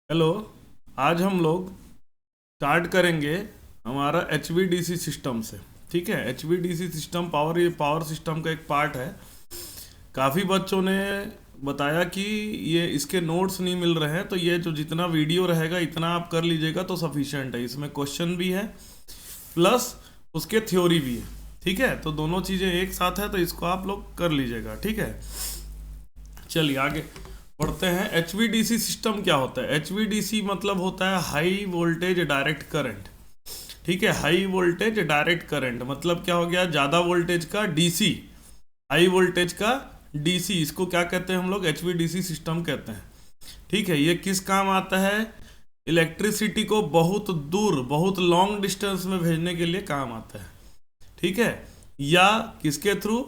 Hello. आज हम लोग स्टार्ट करेंगे हमारा HVDC सिस्टम से। ठीक है, HVDC सिस्टम पावर सिस्टम का एक पार्ट है। काफ़ी बच्चों ने बताया कि ये इसके नोट्स नहीं मिल रहे हैं, तो ये जो जितना वीडियो रहेगा इतना आप कर लीजिएगा तो सफिशिएंट है। इसमें क्वेश्चन भी है प्लस उसके थ्योरी भी है। ठीक है, तो दोनों चीज़ें एक साथ है, तो इसको आप लोग कर लीजिएगा। ठीक है, चलिए आगे बढ़ते हैं। HVDC सिस्टम क्या होता है? HVDC मतलब होता है हाई वोल्टेज डायरेक्ट करंट। ठीक है, हाई वोल्टेज डायरेक्ट करंट मतलब क्या हो गया? ज़्यादा वोल्टेज का DC, हाई वोल्टेज का DC, इसको क्या कहते हैं हम लोग? HVDC सिस्टम कहते हैं। ठीक है, ये किस काम आता है? इलेक्ट्रिसिटी को बहुत दूर, बहुत लॉन्ग डिस्टेंस में भेजने के लिए काम आता है। ठीक है, या किसके थ्रू?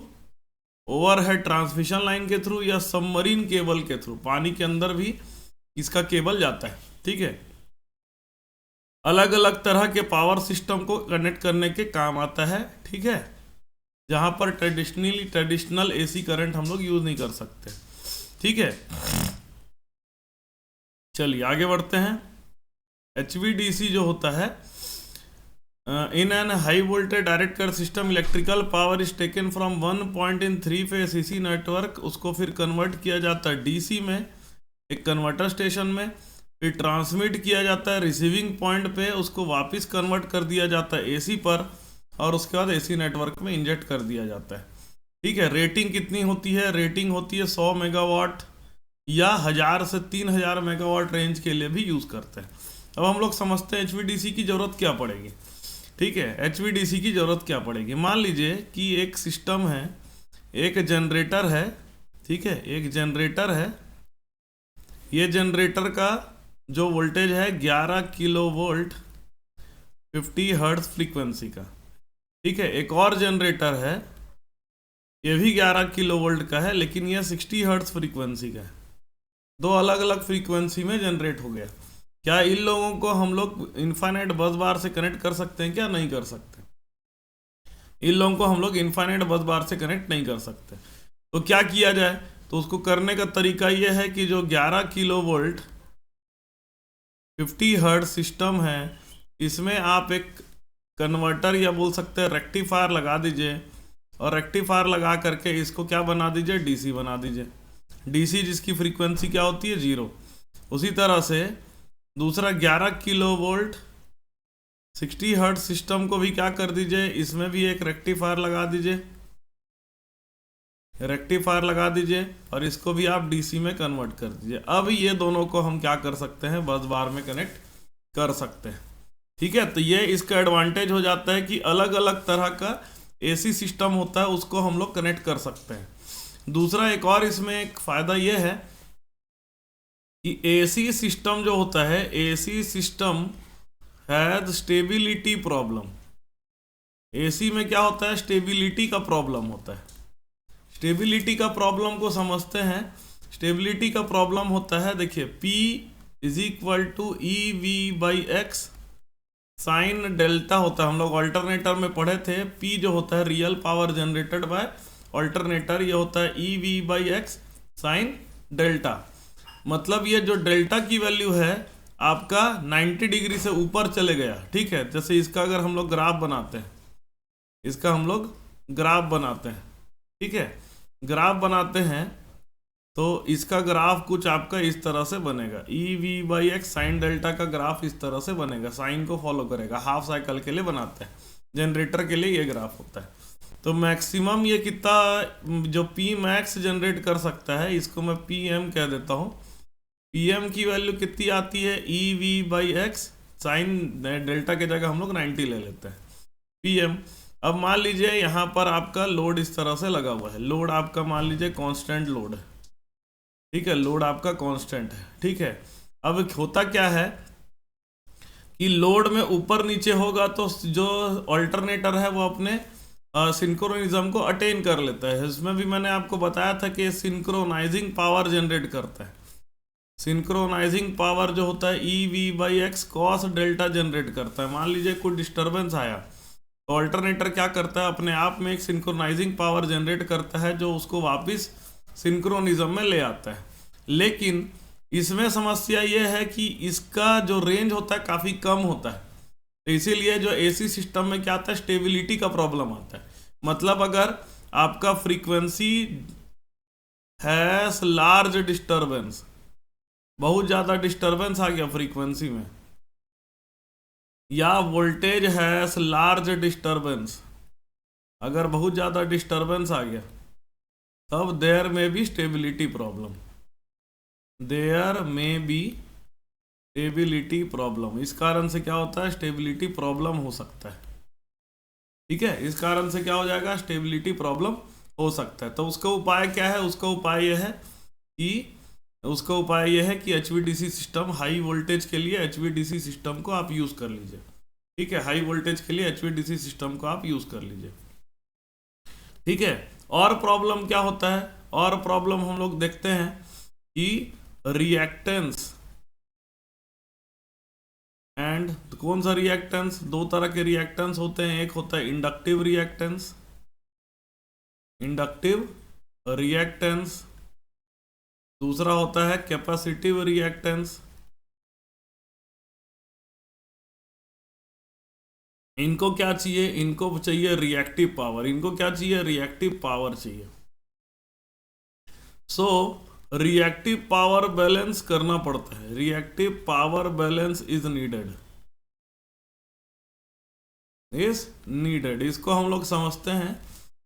ओवरहेड ट्रांसमिशन लाइन के थ्रू या सबमरीन केबल के थ्रू। पानी के अंदर भी इसका केबल जाता है। ठीक है, अलग अलग तरह के पावर सिस्टम को कनेक्ट करने के काम आता है। ठीक है, जहां पर ट्रेडिशनल AC करंट हम लोग यूज नहीं कर सकते। ठीक है, चलिए आगे बढ़ते हैं। HVDC जो होता है, in an high voltage direct current system electrical power is taken from one point in three phase AC network. उसको फिर कन्वर्ट किया जाता है DC में, एक कन्वर्टर स्टेशन में, फिर ट्रांसमिट किया जाता है रिसीविंग पॉइंट पे, उसको वापस कन्वर्ट कर दिया जाता है AC पर, और उसके बाद AC नेटवर्क में इंजेक्ट कर दिया जाता है। ठीक है, रेटिंग कितनी होती है? रेटिंग होती है 100 मेगावाट या 1000 से 3000 मेगावाट रेंज के लिए भी यूज़ करते हैं। अब हम लोग समझते हैं HVDC की ज़रूरत क्या पड़ेगी। ठीक है, HVDC की ज़रूरत क्या पड़ेगी? मान लीजिए कि एक सिस्टम है, एक जनरेटर है। ठीक है, एक जनरेटर है। ये जनरेटर का जो वोल्टेज है 11 किलो वोल्ट 50 हर्ट्ज फ्रीक्वेंसी का। ठीक है, एक और जनरेटर है, ये भी 11 किलो वोल्ट का है, लेकिन ये 60 हर्ट्ज फ्रीक्वेंसी का है। दो अलग अलग फ्रीक्वेंसी में जनरेट हो गया। क्या इन लोगों को हम लोग इनफाइनाइट बस बार से कनेक्ट कर सकते हैं? क्या नहीं कर सकते? इन लोगों को हम लोग इनफाइनाइट बस बार से कनेक्ट नहीं कर सकते। तो क्या किया जाए? तो उसको करने का तरीका यह है कि जो 11 किलो वोल्ट 50 हर्ट्ज सिस्टम है, इसमें आप एक कन्वर्टर या बोल सकते हैं रेक्टिफायर लगा दीजिए, और रेक्टिफायर लगा करके इसको क्या बना दीजिए? DC बना दीजिए। DC जिसकी फ्रीक्वेंसी क्या होती है? 0। उसी तरह से दूसरा 11 किलो वोल्ट 60 हर्ट्ज सिस्टम को भी क्या कर दीजिए? इसमें भी एक रेक्टिफायर लगा दीजिए, रेक्टिफायर लगा दीजिए, और इसको भी आप DC में कन्वर्ट कर दीजिए। अब ये दोनों को हम क्या कर सकते हैं? बस बार में कनेक्ट कर सकते हैं। ठीक है, तो ये इसका एडवांटेज हो जाता है कि अलग अलग तरह का AC सिस्टम होता है, उसको हम लोग कनेक्ट कर सकते हैं। दूसरा एक और इसमें एक फ़ायदा ये है कि AC सिस्टम जो होता है, AC system has stability problem. AC में क्या होता है? स्टेबिलिटी का प्रॉब्लम होता है। स्टेबिलिटी का प्रॉब्लम को समझते हैं। स्टेबिलिटी का प्रॉब्लम होता है, देखिए, P is equal to EV/X sine delta होता है। हम लोग ऑल्टरनेटर में पढ़े थे, P जो होता है real power generated by alternator, ये होता है EV/X साइन डेल्टा। मतलब ये जो डेल्टा की वैल्यू है आपका 90 डिग्री से ऊपर चले गया। ठीक है, जैसे इसका अगर हम लोग ग्राफ बनाते हैं, इसका हम लोग ग्राफ बनाते हैं। ठीक है, ग्राफ बनाते हैं तो इसका ग्राफ कुछ आपका इस तरह से बनेगा। EV/X साइन डेल्टा का ग्राफ इस तरह से बनेगा, साइन को फॉलो करेगा। हाफ साइकिल के लिए बनाते हैं, जनरेटर के लिए ये ग्राफ होता है। तो मैक्सिमम ये कितना जो P मैक्स जनरेट कर सकता है, इसको मैं PM कह देता हूँ। PM की वैल्यू कितनी आती है? EV/X साइन डेल्टा के जगह हम लोग 90 ले लेते हैं, PM। अब मान लीजिए यहाँ पर आपका लोड इस तरह से लगा हुआ है। लोड आपका मान लीजिए कांस्टेंट लोड है। ठीक है, लोड आपका कांस्टेंट है। ठीक है, अब होता क्या है कि लोड में ऊपर नीचे होगा तो जो ऑल्टरनेटर है वो अपने सिंक्रोनिज्म को अटेन कर लेता है। इसमें भी मैंने आपको बताया था कि सिंक्रोनाइजिंग पावर जनरेट करता है। सिंक्रोनाइजिंग पावर जो होता है EV/X कॉस डेल्टा जनरेट करता है। मान लीजिए कोई डिस्टर्बेंस आया तो ऑल्टरनेटर क्या करता है? अपने आप में एक सिंक्रोनाइजिंग पावर जनरेट करता है, जो उसको वापस सिंक्रोनिज्म में ले आता है। लेकिन इसमें समस्या ये है कि इसका जो रेंज होता है काफ़ी कम होता है, तो इसीलिए जो एसी सिस्टम में क्या आता है, स्टेबिलिटी का प्रॉब्लम आता है। मतलब अगर आपका फ्रीक्वेंसी हैज लार्ज डिस्टरबेंस, बहुत ज़्यादा डिस्टरबेंस आ गया फ्रीक्वेंसी में, या वोल्टेज हैज लार्ज डिस्टरबेंस, अगर बहुत ज़्यादा डिस्टरबेंस आ गया तब देयर में भी स्टेबिलिटी प्रॉब्लम, देयर में बी स्टेबिलिटी प्रॉब्लम। इस कारण से क्या होता है, स्टेबिलिटी प्रॉब्लम हो सकता है। ठीक है, इस कारण से क्या हो जाएगा, स्टेबिलिटी प्रॉब्लम हो सकता है। तो उसका उपाय क्या है, उसका उपाय यह है कि HVDC सिस्टम, हाई वोल्टेज के लिए HVDC सिस्टम को आप यूज़ कर लीजिए। ठीक है, हाई वोल्टेज के लिए HVDC सिस्टम को आप यूज़ कर लीजिए। ठीक है, और प्रॉब्लम क्या होता है, और प्रॉब्लम हम लोग देखते हैं कि रिएक्टेंस एंड, कौन सा रिएक्टेंस, दो तरह के रिएक्टेंस होते हैं, एक होता है इंडक्टिव रिएक्टेंस, दूसरा होता है कैपेसिटिव रिएक्टेंस। इनको क्या चाहिए, इनको चाहिए रिएक्टिव पावर, इनको क्या चाहिए, रिएक्टिव पावर चाहिए। सो रिएक्टिव पावर बैलेंस करना पड़ता है, reactive power balance is needed, इसको हम लोग समझते हैं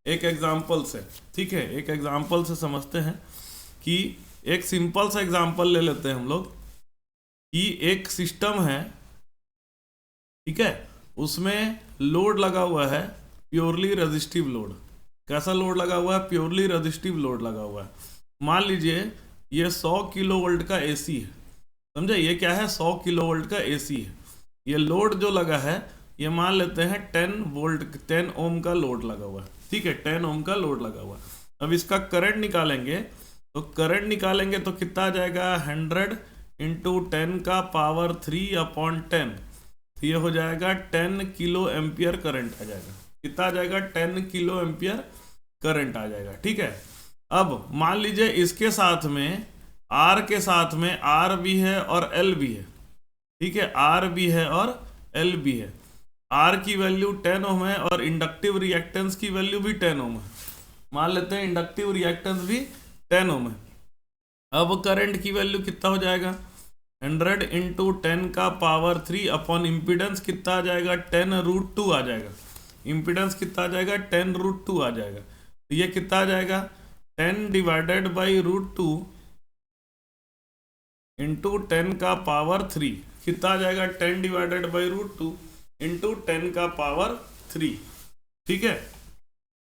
एक एग्जाम्पल से। ठीक है, एक एग्जाम्पल से समझते हैं कि एक सिंपल सा एग्जाम्पल ले लेते हैं हम लोग कि एक सिस्टम है, ठीक है, उसमें लोड लगा हुआ है, प्योरली रेजिस्टिव लोड। कैसा लोड लगा हुआ है, प्योरली रेजिस्टिव लोड लगा हुआ है। मान लीजिए ये 100 किलो वोल्ट का एसी है, समझे, ये क्या है, 100 किलो वोल्ट का एसी है। ये लोड जो लगा है, ये मान लेते हैं 10 ओम का लोड लगा हुआ है। ठीक है, 10 ओम का लोड लगा हुआ है। अब इसका करंट निकालेंगे, तो करंट निकालेंगे तो कितना आ जाएगा, 100 इंटू 10 का पावर 3 अपॉन 10, तो ये हो जाएगा 10 किलो एम्पियर करंट आ जाएगा। कितना आ जाएगा, 10 किलो एम्पियर करंट आ जाएगा। ठीक है, अब मान लीजिए इसके साथ में, आर के साथ में आर भी है और एल भी है। ठीक है, आर भी है और एल भी है। आर की वैल्यू 10 ओम है और इंडक्टिव रिएक्टेंस की वैल्यू भी 10 ओम है। मान लेते हैं इंडक्टिव रिएक्टेंस भी 10 ओम है। अब करंट की वैल्यू कितना हो जाएगा, 100 इंटू 10 का पावर 3 अपॉन इम्पीडेंस कितना आ जाएगा, 10√2 आ जाएगा। इम्पीडेंस कितना आ जाएगा, 10√2 आ जाएगा। तो ये कितना आ जाएगा, 10 डिवाइडेड बाई √2 इंटू 10 का पावर 3, कितना आ जाएगा, 10 डिवाइडेड बाई √2 इंटू 10 का पावर 3। ठीक है,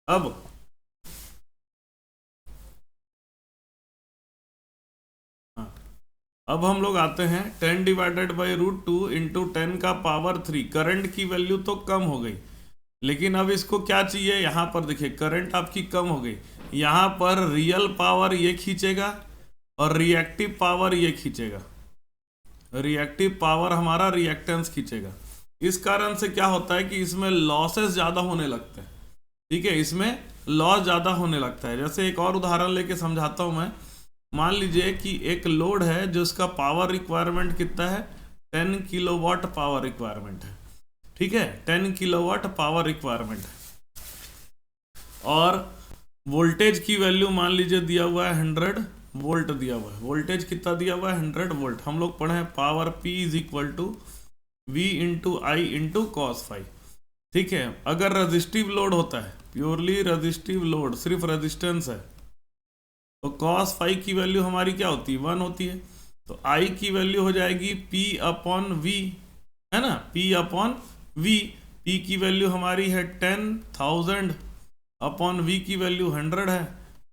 अब हम लोग आते हैं 10 डिवाइडेड बाई √2 इंटू 10 का पावर 3। करंट की वैल्यू तो कम हो गई, लेकिन अब इसको क्या चाहिए, यहाँ पर देखिए करंट आपकी कम हो गई, यहाँ पर रियल पावर ये खींचेगा और रिएक्टिव पावर ये खींचेगा, रिएक्टिव पावर हमारा रिएक्टेंस खींचेगा। इस कारण से क्या होता है कि इसमें लॉसेस ज़्यादा होने लगते हैं। ठीक है, इसमें लॉस ज़्यादा होने लगता है। जैसे एक और उदाहरण लेके समझाता हूँ मैं। मान लीजिए कि एक लोड है जिसका पावर रिक्वायरमेंट कितना है, 10 किलोवाट पावर रिक्वायरमेंट है। ठीक है, 10 किलोवाट पावर रिक्वायरमेंट है और वोल्टेज की वैल्यू मान लीजिए दिया हुआ है 100 वोल्ट दिया हुआ है। वोल्टेज कितना दिया हुआ है, 100 वोल्ट। हम लोग पढ़े हैं power P is equal to V into I into cos phi. ठीक है, अगर रजिस्टिव लोड होता है, प्योरली रजिस्टिव लोड, सिर्फ रेजिस्टेंस है, तो कॉस फाई की वैल्यू हमारी क्या होती है, 1 होती है। तो आई की वैल्यू हो जाएगी P अपॉन V, है ना, P अपॉन V। P की वैल्यू हमारी है 10,000 अपॉन V की वैल्यू 100 है।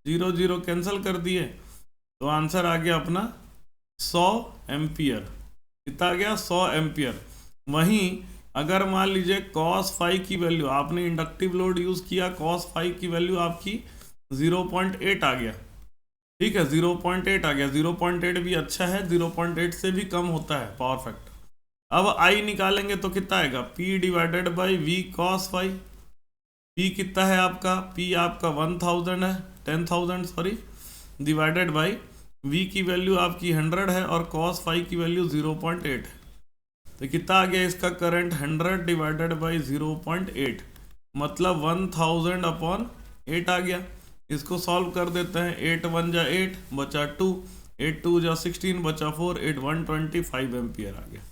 0 0 कैंसिल कर दिए तो आंसर आ गया अपना 100 एम्पियर। कितना आ गया, 100 एम्पियर। वहीं अगर मान लीजिए कॉस फाई की वैल्यू, आपने इंडक्टिव लोड यूज़ किया, कॉस फाई की वैल्यू आपकी 0.8 आ गया। ठीक है, 0.8 आ गया। 0.8 भी अच्छा है, 0.8 से भी कम होता है पावर फैक्टर। अब आई निकालेंगे तो कितना आएगा, P divided by V cos phi. P कितना है आपका, P आपका 1000 है, 10,000 सॉरी, डिवाइडेड बाई V की वैल्यू आपकी 100 है और cos फाई की वैल्यू 0.8 है। तो कितना आ गया इसका करंट? 100 डिवाइडेड बाई 0.8, मतलब 1000 अपॉन 8 आ गया। इसको सॉल्व कर देते हैं। 8 1 जा 8 बचा 2, 8 2 जा 16 बचा 4, 8 125 एम्पियर आ गया।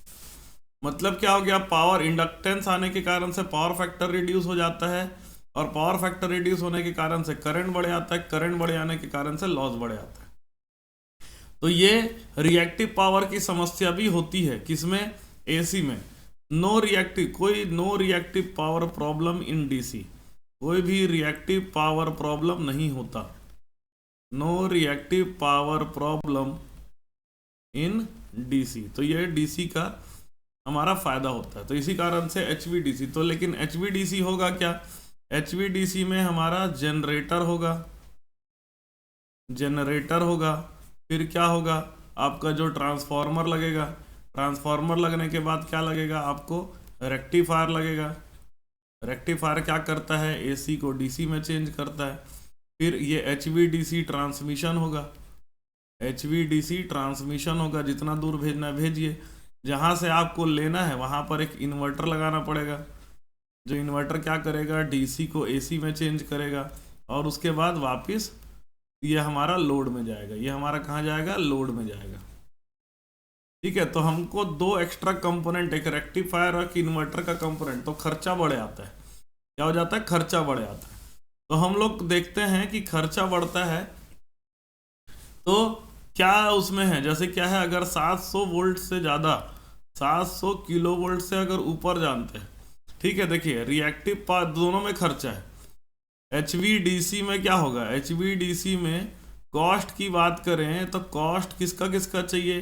मतलब क्या हो गया? पावर इंडक्टेंस आने के कारण से पावर फैक्टर रिड्यूस हो जाता है, और पावर फैक्टर रिड्यूस होने के कारण से करंट बढ़ जाता है, करंट बढ़ जाने के कारण से लॉस बढ़ जाता है। तो ये रिएक्टिव पावर की समस्या भी होती है किसमें? एसी में। No reactive power problem in DC, कोई भी रिएक्टिव पावर प्रॉब्लम नहीं होता। No reactive power problem in DC. तो ये डीसी का हमारा फायदा होता है। तो इसी कारण से एचवीडीसी। तो लेकिन एचवीडीसी होगा क्या? एचवीडीसी में हमारा जनरेटर होगा, फिर क्या होगा? आपका जो ट्रांसफार्मर लगेगा, ट्रांसफार्मर लगने के बाद क्या लगेगा आपको? रेक्टिफायर लगेगा। रेक्टिफायर क्या करता है? एसी को डीसी में चेंज करता है। फिर ये एचवीडीसी ट्रांसमिशन होगा, एचवीडीसी ट्रांसमिशन होगा। जितना दूर भेजना है भेजिए। जहाँ से आपको लेना है वहाँ पर एक इन्वर्टर लगाना पड़ेगा, जो इन्वर्टर क्या करेगा? डीसी को एसी में चेंज करेगा, और उसके बाद वापस ये हमारा लोड में जाएगा। ये हमारा कहाँ जाएगा? लोड में जाएगा। ठीक है। तो हमको दो एक्स्ट्रा कंपोनेंट, एक रेक्टिफायर और एक इन्वर्टर का कंपोनेंट, तो खर्चा बढ़ जाता है। क्या हो जाता है? खर्चा बढ़ जाता है। तो हम लोग देखते हैं कि खर्चा बढ़ता है तो क्या उसमें है? जैसे क्या है, अगर 700 वोल्ट से ज़्यादा, 700 किलो वोल्ट से अगर ऊपर जानते हैं, ठीक है। देखिए रिएक्टिव पावर दोनों में खर्चा है। एचवीडीसी में क्या होगा? एचवीडीसी में कॉस्ट की बात करें तो कॉस्ट किसका किसका चाहिए?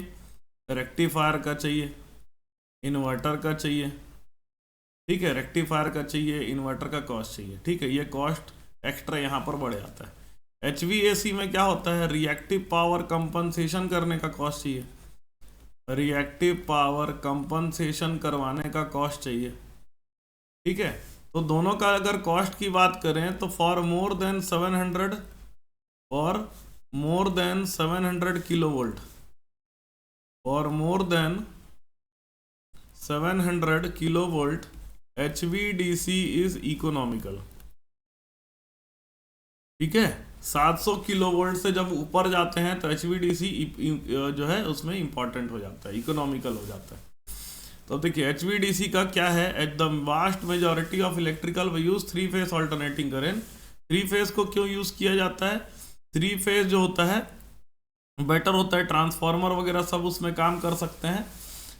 रेक्टिफायर का चाहिए, इन्वर्टर का चाहिए, ठीक है। रेक्टिफायर का चाहिए, इन्वर्टर का कॉस्ट चाहिए, ठीक है। ये कॉस्ट एक्स्ट्रा यहाँ पर बढ़ जाता है। एचवीएसी में क्या होता है? रिएक्टिव पावर कंपनसेशन करने का कॉस्ट चाहिए, रिएक्टिव पावर कंपनसेशन करवाने का कॉस्ट चाहिए, ठीक है। तो दोनों का अगर कॉस्ट की बात करें तो for more than 700 kilo volt, for more than 700 kilo volt HVDC is economical, ठीक है। 700 किलो वोल्ट से जब ऊपर जाते हैं तो HVDC जो है उसमें इंपॉर्टेंट हो जाता है, इकोनॉमिकल हो जाता है। तो देखिए HVDC का क्या है? At the vast majority of electrical we use 3 phase alternating current. 3 phase को क्यों यूज किया जाता है? 3 फेज जो होता है बेटर होता है, ट्रांसफार्मर वगैरह सब उसमें काम कर सकते हैं।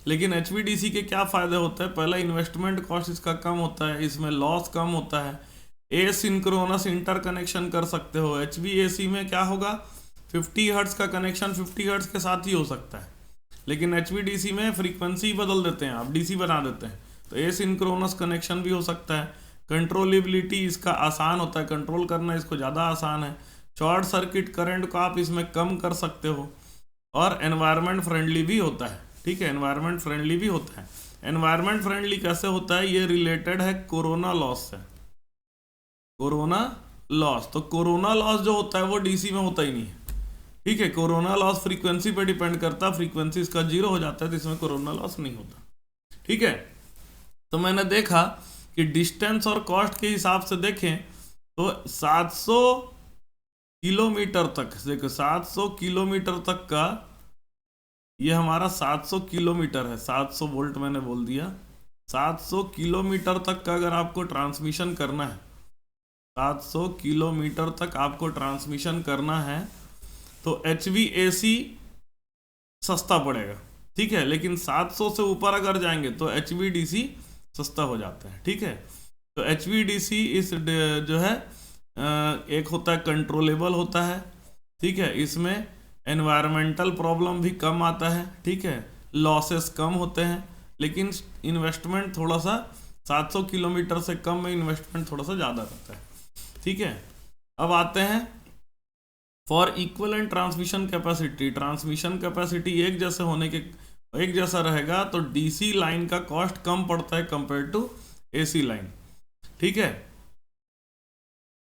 लेकिन HVDC के क्या फायदे होते हैं? पहला, इन्वेस्टमेंट कॉस्ट इसका कम होता है, इसमें लॉस कम होता है, एसिंक्रोनस इंटर कनेक्शन कर सकते हो। HVAC में क्या होगा? 50 हर्ट्ज का कनेक्शन 50 हर्ट्ज के साथ ही हो सकता है, लेकिन HVDC में फ्रीक्वेंसी बदल देते हैं, आप DC बना देते हैं, तो एसिंक्रोनस कनेक्शन भी हो सकता है। कंट्रोलेबिलिटी इसका आसान होता है, कंट्रोल करना इसको ज़्यादा आसान है। शॉर्ट सर्किट करंट को आप इसमें कम कर सकते हो, और एनवायरनमेंट फ्रेंडली भी होता है, ठीक है। एनवायरनमेंट फ्रेंडली भी होता है। एनवायरनमेंट फ्रेंडली कैसे होता है? ये रिलेटेड है कोरोना लॉस से। कोरोना लॉस, तो कोरोना लॉस जो होता है वो DC में होता ही नहीं है, ठीक है। कोरोना लॉस फ्रीक्वेंसी पे डिपेंड करता है, फ्रीक्वेंसी इसका 0 हो जाता है तो इसमें कोरोना लॉस नहीं होता, ठीक है। तो मैंने देखा कि डिस्टेंस और कॉस्ट के हिसाब से देखें तो 700 किलोमीटर तक, देखो 700 किलोमीटर तक का, ये हमारा 700 किलोमीटर है, 700 वोल्ट मैंने बोल दिया। 700 किलोमीटर तक का अगर आपको ट्रांसमिशन करना है, 700 किलोमीटर तक आपको ट्रांसमिशन करना है तो HVAC सस्ता पड़ेगा, ठीक है। लेकिन 700 से ऊपर अगर जाएंगे तो HVDC सस्ता हो जाता है, ठीक है। तो HVDC इस जो है एक होता है कंट्रोलेबल होता है, ठीक है। इसमें एनवायरमेंटल प्रॉब्लम भी कम आता है, ठीक है। लॉसेस कम होते हैं, लेकिन इन्वेस्टमेंट थोड़ा सा 700 किलोमीटर से कम में इन्वेस्टमेंट थोड़ा सा ज़्यादा रहता है, ठीक है। अब आते हैं for equivalent transmission capacity. Transmission capacity एक जैसे होने के, एक जैसा रहेगा तो DC लाइन का कॉस्ट कम पड़ता है कंपेयर टू AC लाइन, ठीक है।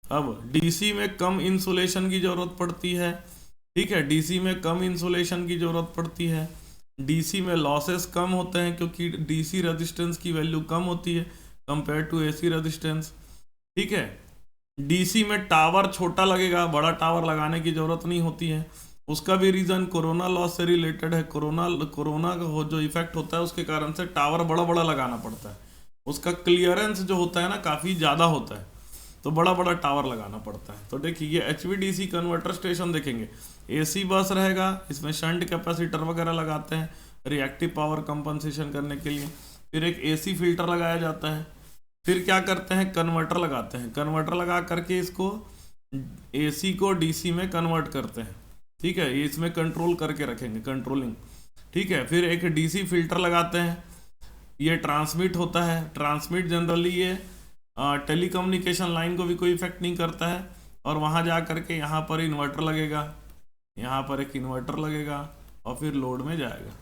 अब DC में कम इंसुलेशन की जरूरत पड़ती है, ठीक है, डीसी में कम इंसुलेशन की ज़रूरत पड़ती है, डीसी में लॉसेस कम होते हैं क्योंकि डीसी रेजिस्टेंस की वैल्यू कम होती है कंपेयर टू एसी रेजिस्टेंस। ठीक है, डीसी में टावर छोटा लगेगा, बड़ा टावर लगाने की ज़रूरत नहीं होती है। उसका भी रीज़न कोरोना लॉस से रिलेटेड है। कोरोना का जो इफेक्ट होता है उसके कारण से टावर बड़ा बड़ा लगाना पड़ता है, उसका क्लियरेंस जो होता है ना काफ़ी ज़्यादा होता है, तो बड़ा बड़ा टावर लगाना पड़ता है। तो देखिए ये HVDC कन्वर्टर स्टेशन देखेंगे, AC बस रहेगा, इसमें शंट कैपेसिटर वगैरह लगाते हैं रिएक्टिव पावर कंपनसेशन करने के लिए, फिर एक AC फिल्टर लगाया जाता है, फिर क्या करते हैं कन्वर्टर लगाते हैं, कन्वर्टर लगा करके इसको AC को DC में कन्वर्ट करते हैं। ठीक है, ये इसमें कंट्रोल करके रखेंगे, कंट्रोलिंग। ठीक है, फिर एक DC फिल्टर लगाते हैं, ये ट्रांसमिट होता है। ट्रांसमिट जनरली ये टेलीकम्युनिकेशन लाइन को भी कोई इफेक्ट नहीं करता है, और वहाँ जा करके यहाँ पर इन्वर्टर लगेगा, यहाँ पर एक इन्वर्टर लगेगा और फिर लोड में जाएगा।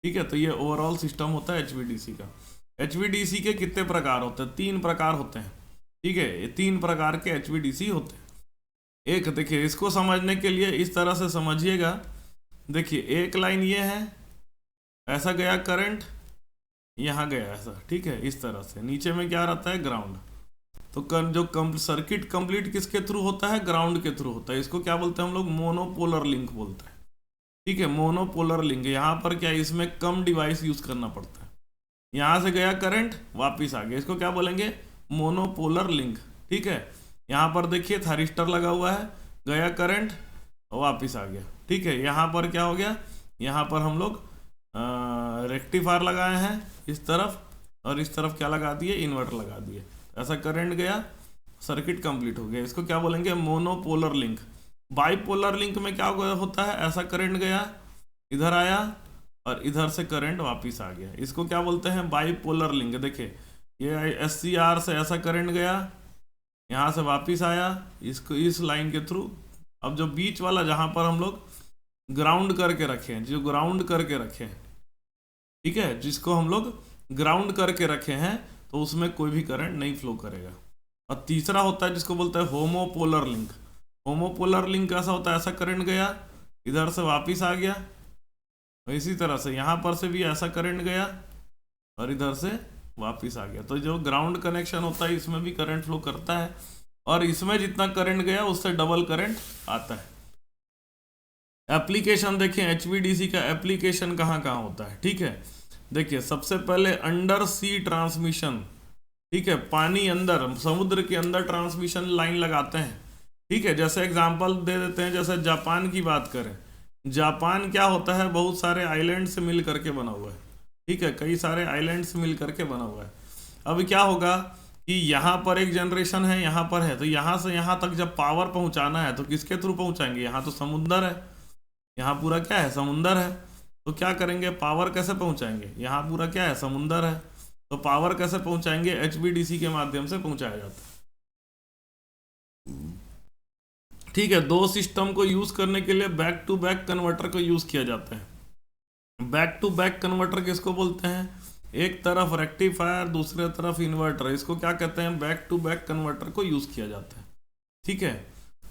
ठीक है, तो ये ओवरऑल सिस्टम होता है HVDC का। HVDC के कितने प्रकार होते हैं? 3 प्रकार होते हैं। ठीक है, ये 3 प्रकार के HVDC होते हैं। एक देखिए, इसको समझने के लिए इस तरह से समझिएगा, देखिए एक लाइन ये है, ऐसा गया करंट, यहाँ गया ऐसा। ठीक है, इस तरह से नीचे में क्या रहता है ग्राउंड। तो जो सर्किट कंप्लीट किसके थ्रू होता है? ग्राउंड के थ्रू होता है। इसको क्या बोलते हैं हम लोग? मोनोपोलर लिंक बोलते हैं। ठीक है, मोनोपोलर लिंक। यहाँ पर क्या, इसमें कम डिवाइस यूज करना पड़ता है। यहाँ से गया करंट, वापिस आ गया, इसको क्या बोलेंगे? Monopolar link. ठीक है, यहाँ पर देखिए थारिस्टर लगा हुआ है, गया करंट वापिस आ गया। ठीक है, यहाँ पर क्या हो गया, यहाँ पर हम लोग रेक्टिफायर लगाए हैं इस तरफ, और इस तरफ क्या लगा दिए? इन्वर्टर लगा दिए। ऐसा करंट गया, सर्किट कंप्लीट हो गया। इसको क्या बोलेंगे? Monopolar link. बाइपोलर लिंक में क्या होता है? ऐसा करंट गया, इधर आया, और इधर से करंट वापिस आ गया। इसको क्या बोलते हैं? Bipolar link. देखिए ये SCR से ऐसा करंट गया, यहाँ से वापिस आया, इसको इस लाइन के थ्रू। अब जो बीच वाला जहाँ पर हम लोग ग्राउंड करके रखे हैं, जो ग्राउंड करके रखे हैं, ठीक है, जिसको हम लोग ग्राउंड करके रखे हैं, तो उसमें कोई भी करंट नहीं फ्लो करेगा। और तीसरा होता है जिसको बोलते हैं होमोपोलर लिंक। होमोपोलर लिंक कैसा होता है? ऐसा करंट गया, इधर से वापिस आ गया, इसी तरह से यहाँ पर से भी ऐसा करंट गया और इधर से वापिस आ गया। तो जो ग्राउंड कनेक्शन होता है इसमें भी करंट फ्लो करता है, और इसमें जितना करंट गया उससे डबल करंट आता है। एप्लीकेशन देखें, HVDC का एप्लीकेशन कहाँ कहाँ होता है। ठीक है, देखिए सबसे पहले अंडर सी ट्रांसमिशन। ठीक है, पानी अंदर, समुद्र के अंदर ट्रांसमिशन लाइन लगाते हैं। ठीक है, जैसे एग्जांपल दे देते हैं, जैसे जापान की बात करें, जापान क्या होता है? बहुत सारे आइलैंड से मिल करके बना हुआ है। ठीक है, कई सारे आइलैंड से मिल करके बना हुआ है। अब क्या होगा कि यहाँ पर एक जनरेशन है, यहाँ पर है, तो यहाँ से यहाँ तक जब पावर पहुँचाना है तो किसके थ्रू पहुँचाएंगे? यहाँ तो समुद्र है, यहाँ पूरा क्या है? समुंदर है। तो क्या करेंगे? पावर कैसे पहुँचाएंगे? यहाँ पूरा क्या है? समुंदर है। तो पावर कैसे पहुँचाएंगे? HVDC के माध्यम से पहुँचाया जाता है। ठीक है, 2 सिस्टम को यूज करने के लिए बैक टू बैक कन्वर्टर को यूज किया जाता है। बैक टू बैक कन्वर्टर किसको बोलते हैं? एक तरफ रेक्टिफायर, दूसरे तरफ इन्वर्टर, इसको क्या कहते हैं? बैक टू बैक कन्वर्टर को यूज किया जाता है। ठीक है,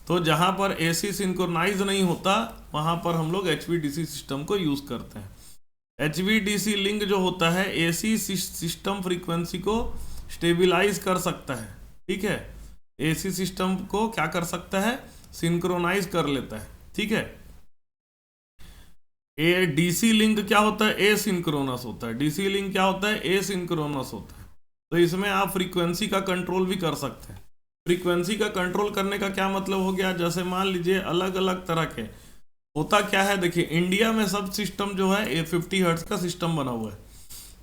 तो जहां पर AC सिंक्रोनाइज नहीं होता वहां पर हम लोग HVDC सिस्टम को यूज करते हैं। HVDC लिंक जो होता है AC सिस्टम फ्रीक्वेंसी को स्टेबिलाईज कर सकता है। ठीक है, AC सिस्टम को क्या कर सकता है? सिंक्रोनाइज कर लेता है। ठीक है, DC लिंक क्या होता है? एसिंक्रोनस होता है। DC लिंक क्या होता है? एसिंक्रोनस होता है। तो इसमें आप फ्रीक्वेंसी का कंट्रोल भी कर सकते हैं। फ्रीक्वेंसी का कंट्रोल करने का क्या मतलब हो गया? जैसे मान लीजिए अलग अलग तरह के होता क्या है, देखिए इंडिया में सब सिस्टम जो है 50 हर्ट्ज का सिस्टम बना हुआ है।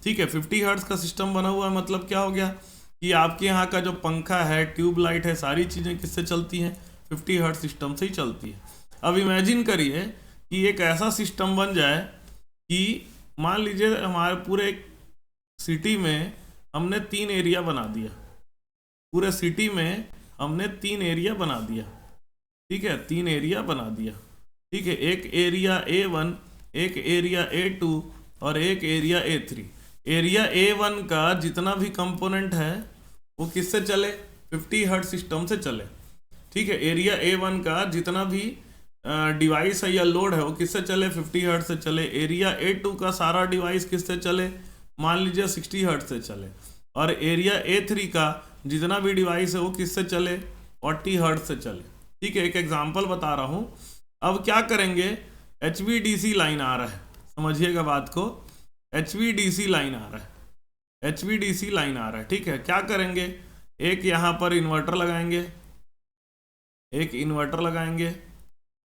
ठीक है, 50 हर्ट्ज का सिस्टम बना हुआ है, मतलब क्या हो गया कि आपके यहाँ का जो पंखा है, ट्यूबलाइट है, सारी चीज़ें किससे चलती हैं? 50 हर्ट्ज सिस्टम से ही चलती है। अब इमेजिन करिए कि एक ऐसा सिस्टम बन जाए कि मान लीजिए हमारे पूरे सिटी में हमने 3 एरिया बना दिया, पूरे सिटी में हमने 3 एरिया बना दिया। ठीक है, 3 एरिया बना दिया। ठीक है, एक एरिया A1, एक एरिया A2 और एक एरिया A3। एरिया A1 का जितना भी कंपोनेंट है वो किससे चले? 50 हर्ट्ज सिस्टम से चले। ठीक है, एरिया A1 का जितना भी डिवाइस है या लोड है वो किससे चले, 50 हर्ट्ज से चले। एरिया A2 का सारा डिवाइस किससे चले, मान लीजिए 60 हर्ट्ज से चले। और एरिया A3 का जितना भी डिवाइस है वो किससे चले, 40 हर्ट्ज से चले। ठीक है, एक एग्जांपल बता रहा हूँ। अब क्या करेंगे, HVDC लाइन आ रहा है, समझिएगा बात को, HVDC लाइन आ रहा है, HVDC लाइन आ रहा है। ठीक है, क्या करेंगे, एक यहाँ पर इन्वर्टर लगाएंगे, एक इन्वर्टर लगाएंगे।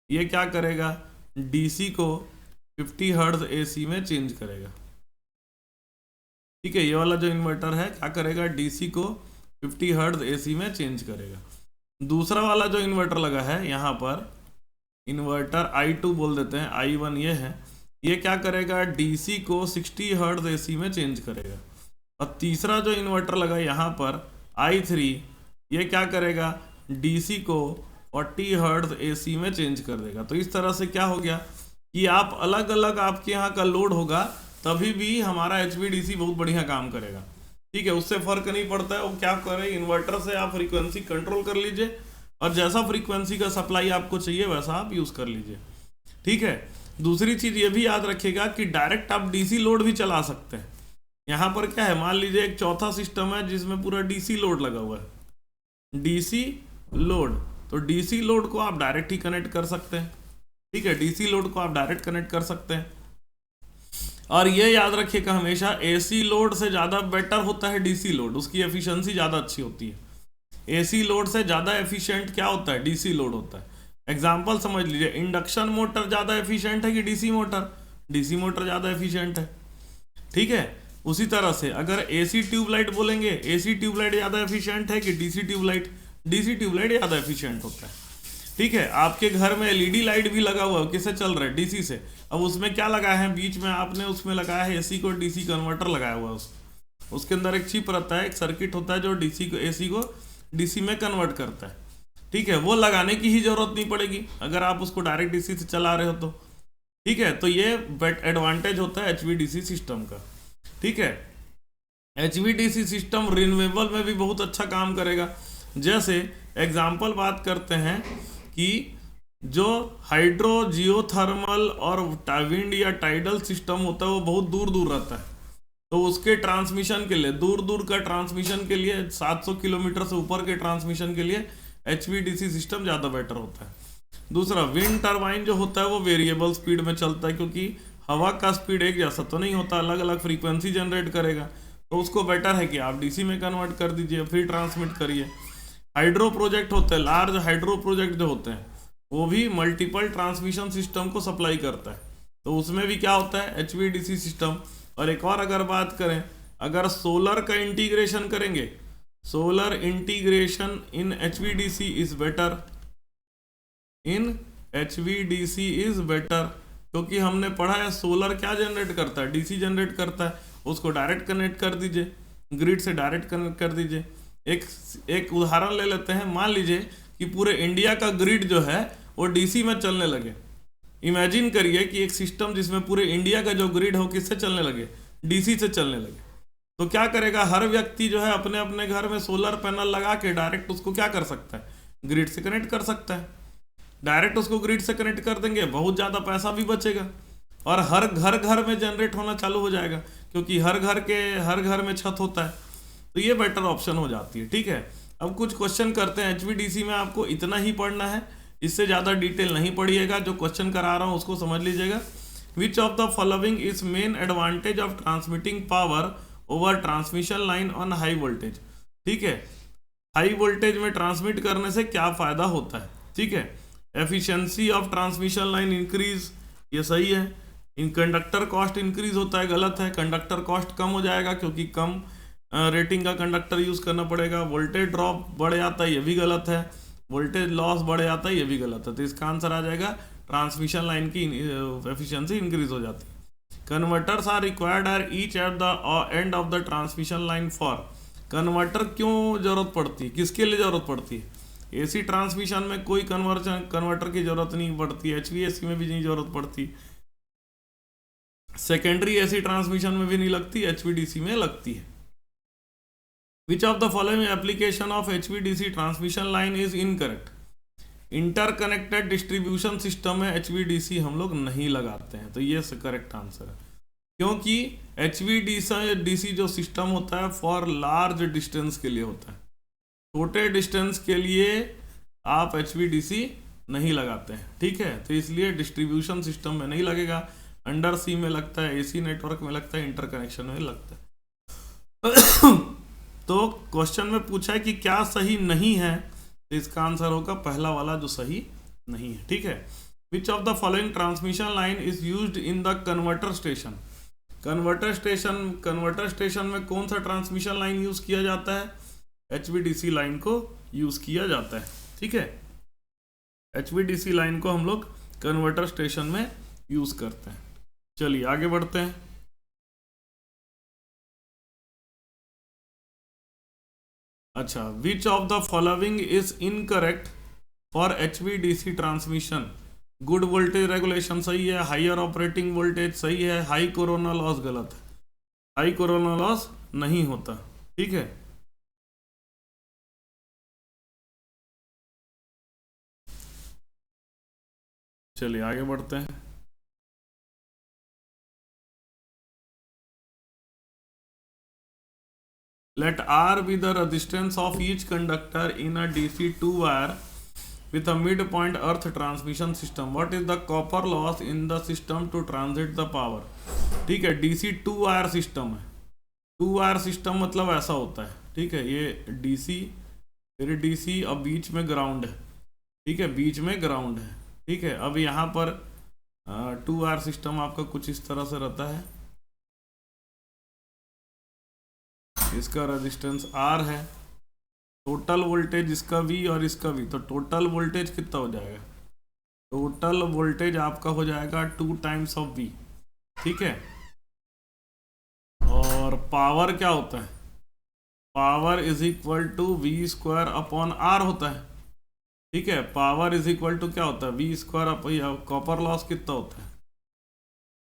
ये क्या करेगा, DC को 50 हर्ट्ज AC में चेंज करेगा। ठीक है, ये वाला जो इन्वर्टर है क्या करेगा, DC को 50 हर्ट्ज AC में चेंज करेगा। दूसरा वाला जो इन्वर्टर लगा है यहाँ पर, इन्वर्टर I2 बोल देते हैं, I1 ये है, ये क्या करेगा, DC को 60 हर्ट्ज AC में चेंज करेगा। और तीसरा जो इन्वर्टर लगा यहाँ पर I3, ये क्या करेगा, DC को 40 हर्ट्ज AC में चेंज कर देगा। तो इस तरह से क्या हो गया कि आप अलग अलग आपके यहाँ का लोड होगा तभी भी हमारा HVDC बहुत बढ़िया काम करेगा। ठीक है, उससे फर्क नहीं पड़ता है वो क्या करे, इन्वर्टर से आप फ्रीक्वेंसी कंट्रोल कर लीजिए और जैसा फ्रीक्वेंसी का सप्लाई आपको चाहिए वैसा आप यूज कर लीजिए। ठीक है, दूसरी चीज ये भी याद रखिएगा कि डायरेक्ट आप DC लोड भी चला सकते हैं। यहाँ पर क्या है, मान लीजिए एक चौथा सिस्टम है जिसमें पूरा DC लोड लगा हुआ है, DC लोड, तो DC लोड को आप डायरेक्ट ही कनेक्ट कर सकते हैं। ठीक है, DC लोड को आप डायरेक्ट कनेक्ट कर सकते हैं। और ये याद रखिएगा हमेशा, AC लोड से ज़्यादा बेटर होता है DC लोड, उसकी एफिशिएंसी ज़्यादा अच्छी होती है। AC लोड से ज़्यादा एफिशिएंट क्या होता है, DC लोड होता है। एग्जाम्पल समझ लीजिए, इंडक्शन मोटर ज़्यादा एफिशिएंट है कि DC मोटर, DC मोटर ज़्यादा एफिशिएंट है। ठीक है, उसी तरह से अगर AC ट्यूबलाइट बोलेंगे, AC ट्यूबलाइट ज़्यादा एफिशिएंट है कि DC ट्यूबलाइट, DC ट्यूबलाइट ज़्यादा एफिशिएंट होता है। ठीक है, आपके घर में LED लाइट भी लगा हुआ है, किससे चल रहा है, DC से। अब उसमें क्या लगाया है, बीच में आपने उसमें लगाया है AC को DC कन्वर्टर लगाया हुआ है, उसके अंदर एक चिप रहता है, एक सर्किट होता है जो DC को AC को DC में कन्वर्ट करता है। ठीक है, वो लगाने की ही जरूरत नहीं पड़ेगी अगर आप उसको डायरेक्ट DC से चला रहे हो तो। ठीक है, तो ये एडवांटेज होता है HVDC सिस्टम का। ठीक है, HVDC सिस्टम रिन्यूएबल में भी बहुत अच्छा काम करेगा। जैसे एग्जाम्पल बात करते हैं कि जो हाइड्रो जियोथर्मल और विंड या टाइडल सिस्टम होता है वो बहुत दूर दूर रहता है, तो उसके ट्रांसमिशन के लिए, दूर दूर का ट्रांसमिशन के लिए, 700 किलोमीटर से ऊपर के ट्रांसमिशन के लिए HVDC सिस्टम ज़्यादा बेटर होता है। दूसरा, विंड टरबाइन जो होता है वो वेरिएबल स्पीड में चलता है, क्योंकि हवा का स्पीड एक जैसा तो नहीं होता, अलग अलग फ्रीक्वेंसी जनरेट करेगा, तो उसको बेटर है कि आप DC में कन्वर्ट कर दीजिए, फिर ट्रांसमिट करिए। हाइड्रो प्रोजेक्ट होते हैं, लार्ज हाइड्रो प्रोजेक्ट जो होते हैं वो भी मल्टीपल ट्रांसमिशन सिस्टम को सप्लाई करता है, तो उसमें भी क्या होता है, HVDC सिस्टम। और एक और अगर बात करें, अगर सोलर का इंटीग्रेशन करेंगे, solar integration in HVDC is better, in HVDC is better, क्योंकि हमने पढ़ा है सोलर क्या जनरेट करता है, DC जनरेट करता है, उसको डायरेक्ट कनेक्ट कर दीजिए, ग्रिड से डायरेक्ट कनेक्ट कर दीजिए। एक उदाहरण ले लेते हैं, मान लीजिए कि पूरे इंडिया का ग्रिड जो है वो DC में चलने लगे। इमेजिन करिए कि एक सिस्टम जिसमें पूरे इंडिया का जो ग्रिड हो किससे चलने लगे, DC से चलने लगे, तो क्या करेगा, हर व्यक्ति जो है अपने अपने घर में सोलर पैनल लगा के डायरेक्ट उसको क्या कर सकता है, ग्रिड से कनेक्ट कर सकता है। डायरेक्ट उसको ग्रिड से कनेक्ट कर देंगे, बहुत ज़्यादा पैसा भी बचेगा और हर घर में जनरेट होना चालू हो जाएगा, क्योंकि हर घर में छत होता है, तो ये बेटर ऑप्शन हो जाती है। ठीक है, अब कुछ क्वेश्चन करते हैं। HVDC में आपको इतना ही पढ़ना है, इससे ज़्यादा डिटेल नहीं पढ़िएगा, जो क्वेश्चन करा रहा हूँ उसको समझ लीजिएगा। विच of the following is main advantage of transmitting power over transmission line on high voltage. ठीक है, हाई वोल्टेज में ट्रांसमिट करने से क्या फ़ायदा होता है। ठीक है, efficiency of transmission line increase, ये सही है। इन कंडक्टर कॉस्ट इंक्रीज होता है, गलत है, कंडक्टर कॉस्ट कम हो जाएगा क्योंकि कम रेटिंग का कंडक्टर यूज करना पड़ेगा। वोल्टेज ड्रॉप बढ़ जाता है, ये भी गलत है। वोल्टेज लॉस बढ़ जाता है, ये भी गलत है। तो इसका आंसर आ जाएगा ट्रांसमिशन लाइन की एफिशिएंसी इंक्रीज हो जाती है। Converters are required are each at the end of the transmission line for. Converter क्यों जरूरत पड़ती है, किसके लिए जरूरत पड़ती है? AC ट्रांसमिशन में कोई कन्वर्टर की जरूरत नहीं पड़ती, HVAC में भी नहीं जरूरत पड़ती, सेकेंडरी AC ट्रांसमिशन में भी नहीं लगती, HVDC में लगती है। Which of the following application of HVDC transmission line is incorrect? Interconnected distribution system में HVDC हम लोग नहीं लगाते हैं, तो ये करेक्ट आंसर है, क्योंकि HVDC जो सिस्टम होता है फॉर लार्ज डिस्टेंस के लिए होता है, छोटे डिस्टेंस के लिए आप HVDC नहीं लगाते हैं, ठीक है। तो इसलिए डिस्ट्रीब्यूशन सिस्टम में नहीं लगेगा, अंडर सी में लगता है, AC नेटवर्क में लगता है, इंटरकनेक्शन में लगता है। तो क्वेश्चन में पूछा है कि क्या सही नहीं है, तो इसका आंसर होगा पहला वाला जो सही नहीं है, ठीक है। Which of the following transmission line is used in the converter station. Converter station में कौन सा ट्रांसमिशन लाइन यूज किया जाता है? HVDC लाइन को यूज किया जाता है, ठीक है। HVDC लाइन को हम लोग कन्वर्टर स्टेशन में यूज करते हैं। चलिए आगे बढ़ते हैं। अच्छा, विच of the following is incorrect for HVDC transmission? Good voltage regulation सही है, हाइयर ऑपरेटिंग वोल्टेज सही है, हाई कोरोना लॉस गलत है, हाई कोरोना लॉस नहीं होता, ठीक है। चलिए आगे बढ़ते हैं। Let R be the resistance of each conductor in a DC 2 wire with a midpoint earth transmission system. What is the copper loss in the system to transit the power? ठीक है, DC 2 वायर सिस्टम है। 2 wire system मतलब ऐसा होता है, ठीक है। ये DC फिर DC, अब बीच में ग्राउंड है, ठीक है, बीच में ग्राउंड है, ठीक है। अब यहाँ पर 2 वायर सिस्टम आपका कुछ इस तरह से रहता है, इसका रेजिस्टेंस R है, टोटल वोल्टेज इसका V और इसका V, तो टोटल वोल्टेज कितना हो जाएगा? टोटल वोल्टेज आपका हो जाएगा 2 टाइम्स ऑफ V, ठीक है। और पावर क्या होता है? Power is equal to V² upon R होता है, ठीक है। पावर इज इक्वल टू क्या होता है? V²। कॉपर लॉस कितना होता है?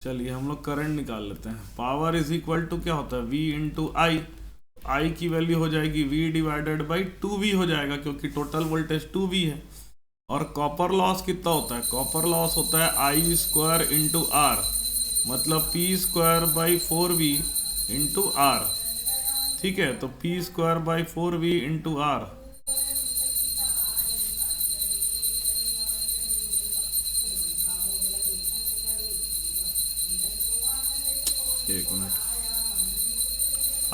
चलिए हम लोग करंट निकाल लेते हैं। पावर इज इक्वल टू क्या होता है? V into I। I की वैल्यू हो जाएगी V डिवाइडेड बाई 2V हो जाएगा, क्योंकि टोटल वोल्टेज 2V है। और कॉपर लॉस कितना होता है? कॉपर लॉस होता है I² इंटू R, मतलब P² by 4V into R, ठीक है। तो P² by 4V into R, एक minute,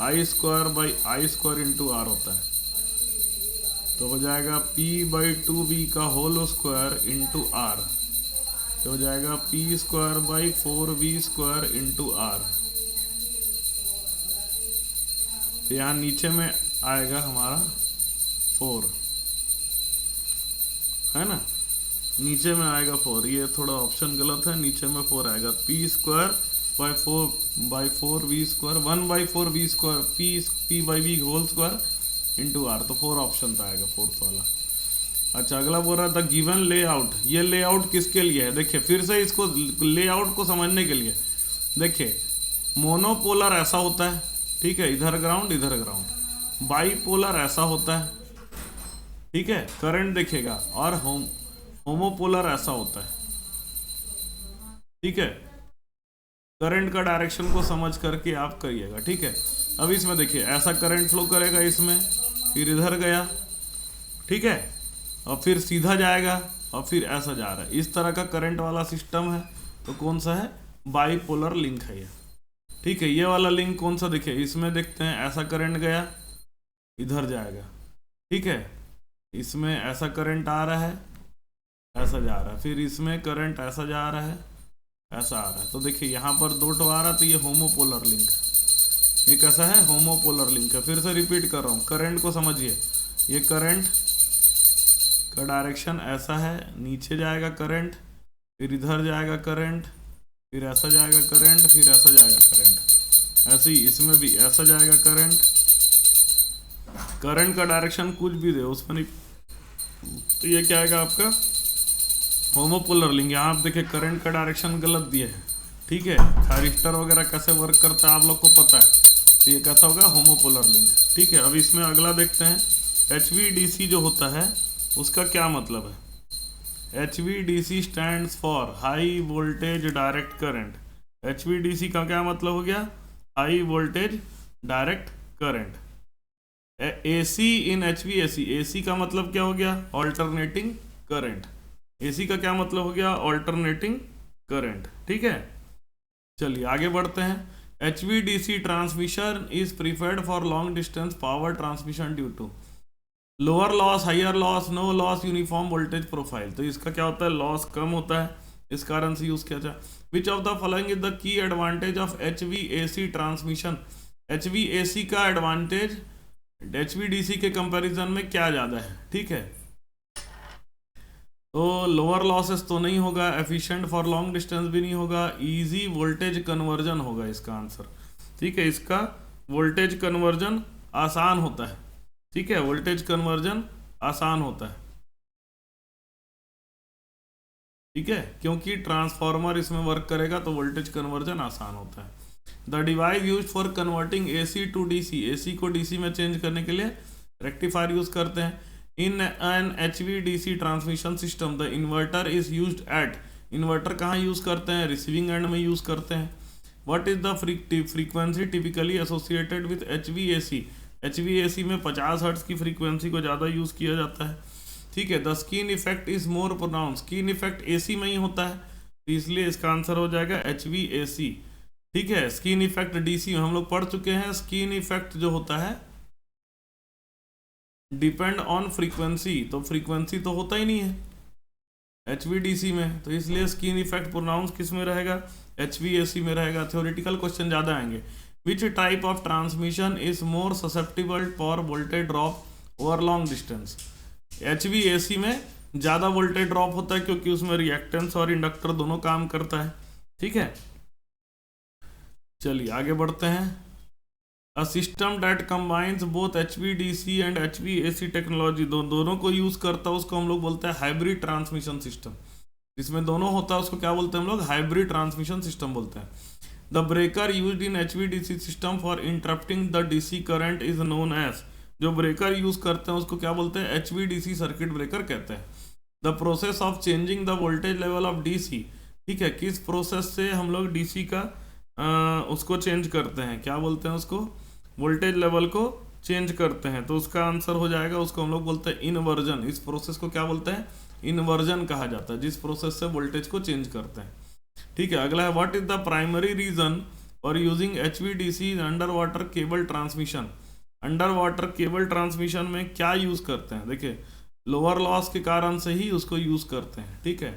I² by I² into R होता है, तो हो जाएगा P बाई 2V का होल स्क्वायर इंटू R, तो हो जाएगा P² by 4V² into R। तो यहाँ नीचे में आएगा हमारा 4, है ना, नीचे में आएगा 4, ये थोड़ा ऑप्शन गलत है, नीचे में 4 आएगा। P² by 4V², 1/4V², P by V whole square into R, तो 4 ऑप्शन तो आएगा, 4th वाला। अच्छा, अगला बोल रहा था गिवन लेआउट। ये लेआउट किसके लिए है? देखिए फिर से इसको लेआउट को समझने के लिए देखिए, मोनोपोलर ऐसा होता है, ठीक है, इधर ग्राउंड इधर ग्राउंड। बाईपोलर ऐसा होता है, ठीक है, करंट देखेगा। और होमोपोलर ऐसा होता है, ठीक है। करंट का डायरेक्शन को समझ करके आप करिएगा, ठीक है। अब इसमें देखिए ऐसा करंट फ्लो करेगा इसमें, फिर इधर गया, ठीक है, और फिर सीधा जाएगा और फिर ऐसा जा रहा है। इस तरह का करंट वाला सिस्टम है, तो कौन सा है? बाईपोलर लिंक है ये, ठीक है। ये वाला लिंक कौन सा? देखिए इसमें देखते हैं, ऐसा करंट गया इधर जाएगा, ठीक है, इसमें ऐसा करंट आ रहा है, ऐसा जा रहा है, फिर इसमें करंट ऐसा जा रहा है, ऐसा आ रहा है। तो देखिए यहाँ पर 2 ठो आ रहा है, तो ये होमोपोलर लिंक है। ये कैसा है? होमोपोलर लिंक है। फिर से रिपीट कर रहा हूँ, करंट को समझिए। ये करंट का डायरेक्शन ऐसा है, नीचे जाएगा करंट, फिर इधर जाएगा करंट, फिर ऐसा जाएगा करंट, फिर ऐसा जाएगा करंट। ऐसे ही इसमें भी ऐसा जाएगा करंट। करंट का डायरेक्शन कुछ भी दे उसमें नहीं, तो ये क्या आएगा आपका? Homopolar link. यहाँ आप देखिए करंट का डायरेक्शन गलत दिया है, ठीक है। थायरिस्टर वगैरह कैसे वर्क करता है आप लोग को पता है, तो ये कैसा होगा? होमोपोलर लिंक, ठीक है। अब इसमें अगला देखते हैं, HVDC जो होता है उसका क्या मतलब है। HVDC stands for high voltage direct current. HVDC का क्या मतलब हो गया? High voltage direct current. AC इन HVAC, AC का मतलब क्या हो गया? Alternating current. AC का क्या मतलब हो गया? Alternating current. ठीक है, चलिए आगे बढ़ते हैं। HVDC transmission is preferred for long distance power transmission due to lower loss, higher loss, no loss, uniform voltage profile. तो इसका क्या होता है? लॉस कम होता है, इस कारण से यूज किया जाए। विच of the following is the key advantage of HVAC transmission? HVAC का एडवांटेज HVDC के कंपैरिजन में क्या ज्यादा है? ठीक है, तो लोअर लॉसेस तो नहीं होगा, एफिशिएंट फॉर लॉन्ग डिस्टेंस भी नहीं होगा, इजी वोल्टेज कन्वर्जन होगा इसका आंसर। ठीक है, इसका वोल्टेज कन्वर्जन आसान होता है। ठीक है, वोल्टेज कन्वर्जन आसान होता है। ठीक है, क्योंकि ट्रांसफार्मर इसमें वर्क करेगा तो वोल्टेज कन्वर्जन आसान होता है। The device use for converting AC to DC, AC को DC में चेंज करने के लिए रेक्टिफायर यूज करते हैं। In an HVDC transmission system the inverter is used at, inverter कहाँ यूज करते हैं? रिसीविंग एंड में यूज करते हैं। What is the frequency typically associated with HVAC? HVAC में 50 हर्ट्ज की फ्रीक्वेंसी को ज़्यादा यूज किया जाता है। ठीक है, the skin effect is more pronounce, skin effect AC में ही होता है, तो इसलिए इसका आंसर हो जाएगा HVAC। ठीक है, स्किन इफेक्ट DC में हम लोग पढ़ चुके हैं। स्किन इफेक्ट जो होता है डिपेंड ऑन फ्रीक्वेंसी, तो फ्रीक्वेंसी तो होता ही नहीं है HVDC में, तो इसलिए स्किन इफेक्ट प्रोनाउंस किस में रहेगा? HVAC में रहेगा। थ्योरेटिकल क्वेश्चन ज़्यादा आएंगे। विच type of transmission is more susceptible for voltage drop over long distance? HVAC में ज़्यादा वोल्टेज ड्रॉप होता है क्योंकि उसमें रिएक्टेंस और इंडक्टर दोनों काम करता है। ठीक है, चलिए आगे बढ़ते हैं। A system that combines both HVDC and HVAC technology, दोनों को यूज करता है, उसको हम लोग बोलते हैं हाइब्रिड ट्रांसमिशन सिस्टम। जिसमें दोनों होता है उसको क्या बोलते हैं हम लोग? हाइब्रिड ट्रांसमिशन सिस्टम बोलते हैं। The breaker used in HVDC system for interrupting the DC current is known as, जो ब्रेकर यूज करते हैं उसको क्या बोलते हैं? HVDC सर्किट ब्रेकर कहते हैं। The process of changing the voltage level of DC, ठीक है, किस प्रोसेस से हम लोग DC का उसको चेंज करते हैं? क्या बोलते हैं उसको? वोल्टेज लेवल को चेंज करते हैं, तो उसका आंसर हो जाएगा, उसको हम लोग बोलते हैं इनवर्जन। इस प्रोसेस को क्या बोलते हैं? इनवर्जन कहा जाता है, जिस प्रोसेस से वोल्टेज को चेंज करते हैं। ठीक है, अगला है what is the primary reason for using HVDC under water cable transmission? Under water cable transmission में क्या यूज करते हैं? देखिए, लोअर लॉस के कारण से ही उसको यूज करते हैं। ठीक है,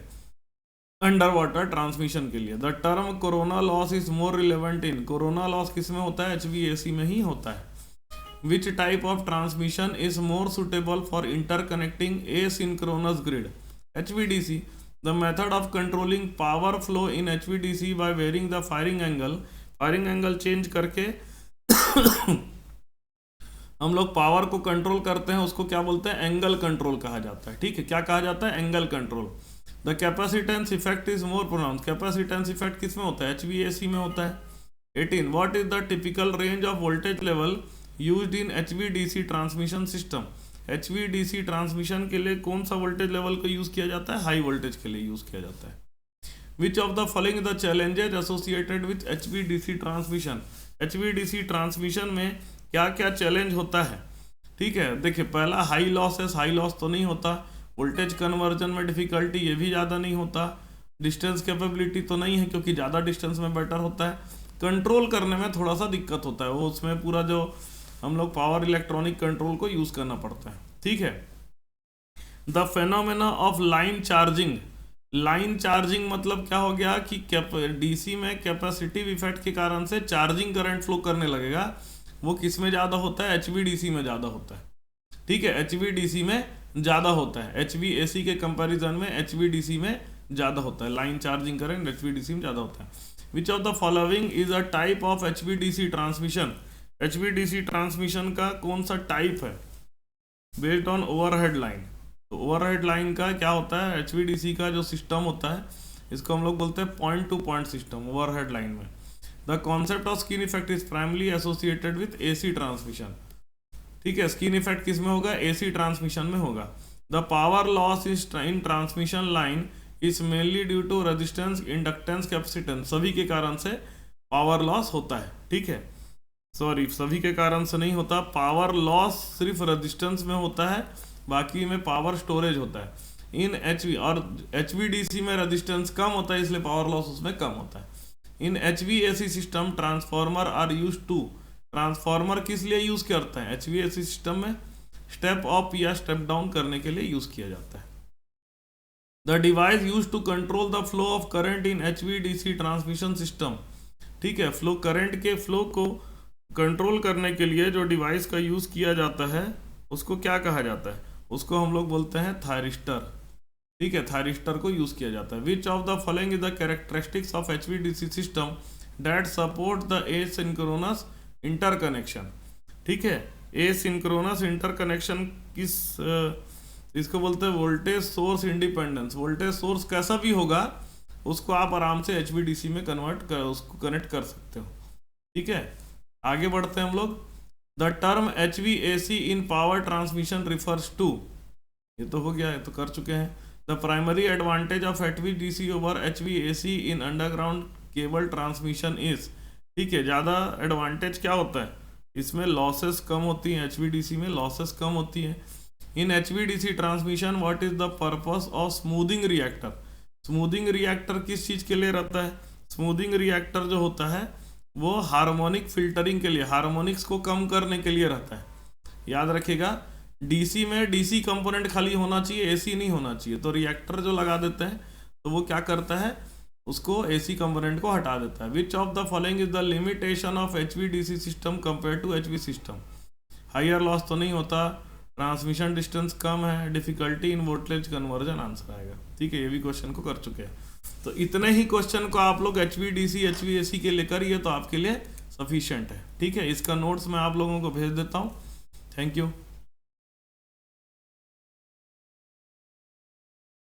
अंडर वाटर ट्रांसमिशन के लिए। The term corona loss is more relevant in, corona loss किस में होता है? HVAC में ही होता है। Which type of transmission is more suitable for interconnecting asynchronous grid? HVDC। The method of controlling power flow in HVDC by varying the firing angle, firing angle change करके हम लोग पावर को कंट्रोल करते हैं, उसको क्या बोलते हैं? एंगल कंट्रोल कहा जाता है। ठीक है, क्या कहा जाता है? Angle control. The capacitance effect is more pronounce, capacitance effect किस में होता है? HVAC में होता है। 18 what is the typical range of voltage level used in HVDC transmission system? HVDC transmission के लिए कौन सा वोल्टेज लेवल को यूज किया जाता है? हाई वोल्टेज के लिए यूज किया जाता है। Which of the following the challenges associated with HVDC transmission? HVDC transmission में क्या क्या चैलेंज होता है? ठीक है, देखिए, पहला हाई लॉसेस, हाई लॉस तो नहीं होता। वोल्टेज कन्वर्जन में डिफिकल्टी, ये भी ज़्यादा नहीं होता। डिस्टेंस कैपेबिलिटी तो नहीं है क्योंकि ज़्यादा डिस्टेंस में बेटर होता है। कंट्रोल करने में थोड़ा सा दिक्कत होता है, वो उसमें पूरा जो हम लोग पावर इलेक्ट्रॉनिक कंट्रोल को यूज़ करना पड़ता है। ठीक है, the phenomena of line charging, line charging मतलब क्या हो गया कि DC में कैपेसिटिव इफेक्ट के कारण से चार्जिंग करंट फ्लो करने लगेगा, वो किस में ज़्यादा होता है? HVDC में ज़्यादा होता है। ठीक है, HVDC में ज़्यादा होता है, HVAC के कंपैरिजन में HVDC में ज़्यादा होता है। लाइन चार्जिंग करंट HVDC में ज़्यादा होता है। Which of the following is a type of HVDC transmission? HVDC transmission का कौन सा टाइप है? बेस्ड ऑन ओवरहेड लाइन, तो ओवरहेड लाइन का क्या होता है? HVDC का जो सिस्टम होता है इसको हम लोग बोलते हैं point to point system overhead line में। The concept of skin effect is primarily associated with AC transmission. ठीक है, स्किन इफेक्ट किस में होगा? AC ट्रांसमिशन में होगा। The power loss in transmission line is mainly due to resistance, inductance, capacitance. सभी के कारण से पावर लॉस होता है, ठीक है। सॉरी, सभी के कारण से नहीं होता, पावर लॉस सिर्फ रेजिस्टेंस में होता है, बाकी में पावर स्टोरेज होता है। इन HV और HVDC में रेजिस्टेंस कम होता है, इसलिए पावर लॉस उसमें कम होता है। In HVAC system transformer are use to, transformer किस लिए यूज करते हैं HVAC सिस्टम में? स्टेप अप या स्टेप डाउन करने के लिए यूज किया जाता है। The device use to control the flow of current in HVDC transmission system, ठीक है। फ्लो, करंट के फ्लो को कंट्रोल करने के लिए जो डिवाइस का यूज किया जाता है उसको क्या कहा जाता है? उसको हम लोग बोलते हैं थायरिस्टर, ठीक है। थायरिस्टर को यूज किया जाता है। Which of the following is the characteristics of HVDC system that support the asynchronous interconnection, ठीक है। एसिंक्रोनस इंटरकनेक्शन किस इसको बोलते हैं? Voltage source independence. Voltage source कैसा भी होगा उसको आप आराम से HVDC में उसको कनेक्ट कर सकते हो, ठीक है। आगे बढ़ते हैं हम लोग। The term HVAC in power transmission refers to, ये तो हो गया, ये तो कर चुके हैं। The primary advantage of HVDC over HVAC in underground cable transmission is, ठीक है। ज़्यादा एडवांटेज क्या होता है? इसमें लॉसेस कम होती हैं, HVDC में लॉसेस कम होती हैं। इन HVDC transmission what is the purpose of smoothing reactor? Smoothing reactor किस चीज़ के लिए रहता है? स्मूथिंग रिएक्टर जो होता है वो हार्मोनिक फिल्टरिंग के लिए, हार्मोनिक्स को कम करने के लिए रहता है। याद रखिएगा, DC में DC कंपोनेंट खाली होना चाहिए, AC नहीं होना चाहिए। तो रिएक्टर जो लगा देते हैं तो वो क्या करता है? उसको AC कंपोनेंट को हटा देता है। Which of the following is the limitation of HVDC system compare to HV system? Higher loss तो नहीं होता, ट्रांसमिशन डिस्टेंस कम है, difficulty in voltage conversion answer आएगा, ठीक है। ये भी क्वेश्चन को कर चुके हैं। तो इतने ही क्वेश्चन को आप लोग HVDC HVAC के लिए करिए तो आपके लिए सफिशिएंट है, ठीक है। इसका नोट्स मैं आप लोगों को भेज देता हूँ। Thank you.